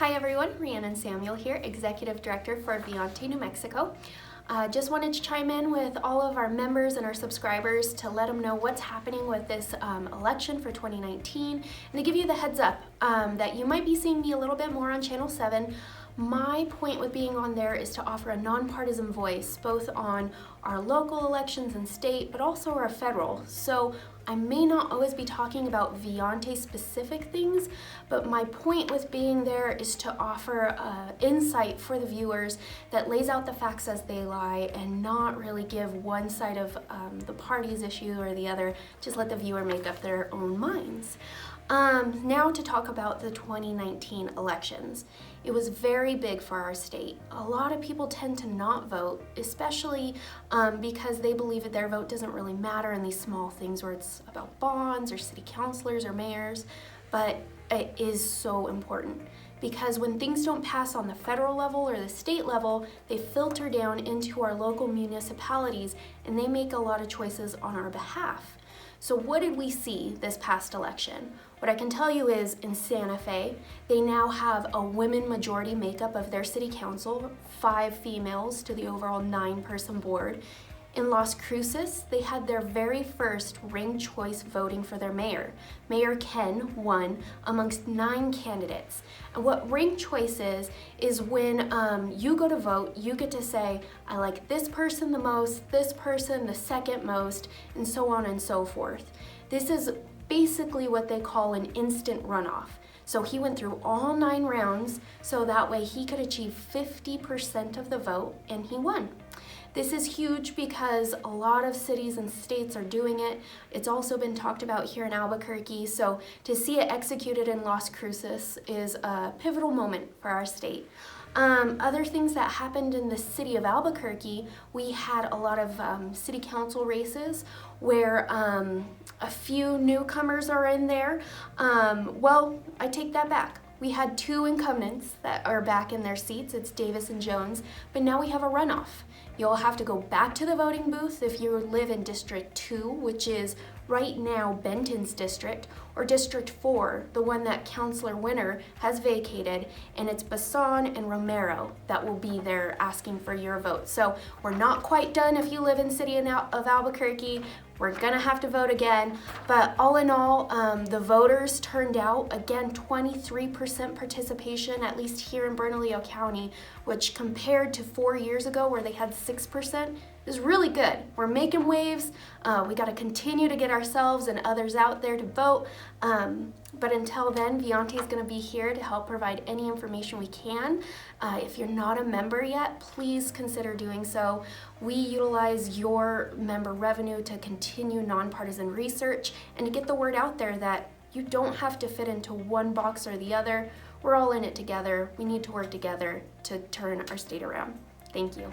Hi everyone, Rhiannon Samuel here, Executive Director for Viante, New Mexico. Just wanted to chime in with all of our members and our subscribers to let them know what's happening with this election for 2019 and to give you the heads up that you might be seeing me a little bit more on Channel 7. My point with being on there is to offer a nonpartisan voice both on our local elections and state, but also our federal. So I may not always be talking about Viante specific things, but my point with being there is to offer insight for the viewers that lays out the facts as they lie and not really give one side of the party's issue or the other. Just let the viewer make up their own minds. Now to talk about the 2019 elections. It was very big for our state. A lot of people tend to not vote, especially because they believe that their vote doesn't really matter in these small things where it's about bonds or city councilors or mayors, but it is so important because when things don't pass on the federal level or the state level, they filter down into our local municipalities and they make a lot of choices on our behalf. So what did we see this past election? What I can tell you is in Santa Fe, they now have a women majority makeup of their city council, 5 females to the overall 9-person board. In Las Cruces, they had their very first ranked choice voting for their mayor. Mayor Ken won amongst 9 candidates. And what ranked choice is when you go to vote, you get to say, I like this person the most, this person the second most, and so on and so forth. This is basically what they call an instant runoff. So he went through all 9 rounds, so that way he could achieve 50% of the vote, and he won. This is huge because a lot of cities and states are doing it. It's also been talked about here in Albuquerque, so to see it executed in Las Cruces is a pivotal moment for our state. Other things that happened in the city of Albuquerque, we had a lot of city council races where a few newcomers are in there. Well, I take that back. We had 2 incumbents that are back in their seats. It's Davis and Jones, but now we have a runoff. You'll have to go back to the voting booth if you live in District 2, which is right now Benton's district, or District 4, the one that Councilor Winter has vacated, and it's Bassan and Romero that will be there asking for your vote. So we're not quite done if you live in the city of Albuquerque. We're gonna have to vote again, but all in all, the voters turned out, again, 23% participation, at least here in Bernalillo County, which compared to 4 years ago where they had 6%, is really good. We're making waves. We gotta continue to get ourselves and others out there to vote. But until then, Viante is gonna be here to help provide any information we can. If you're not a member yet, please consider doing so. We utilize your member revenue to continue nonpartisan research and to get the word out there that you don't have to fit into one box or the other. We're all in it together. We need to work together to turn our state around. Thank you.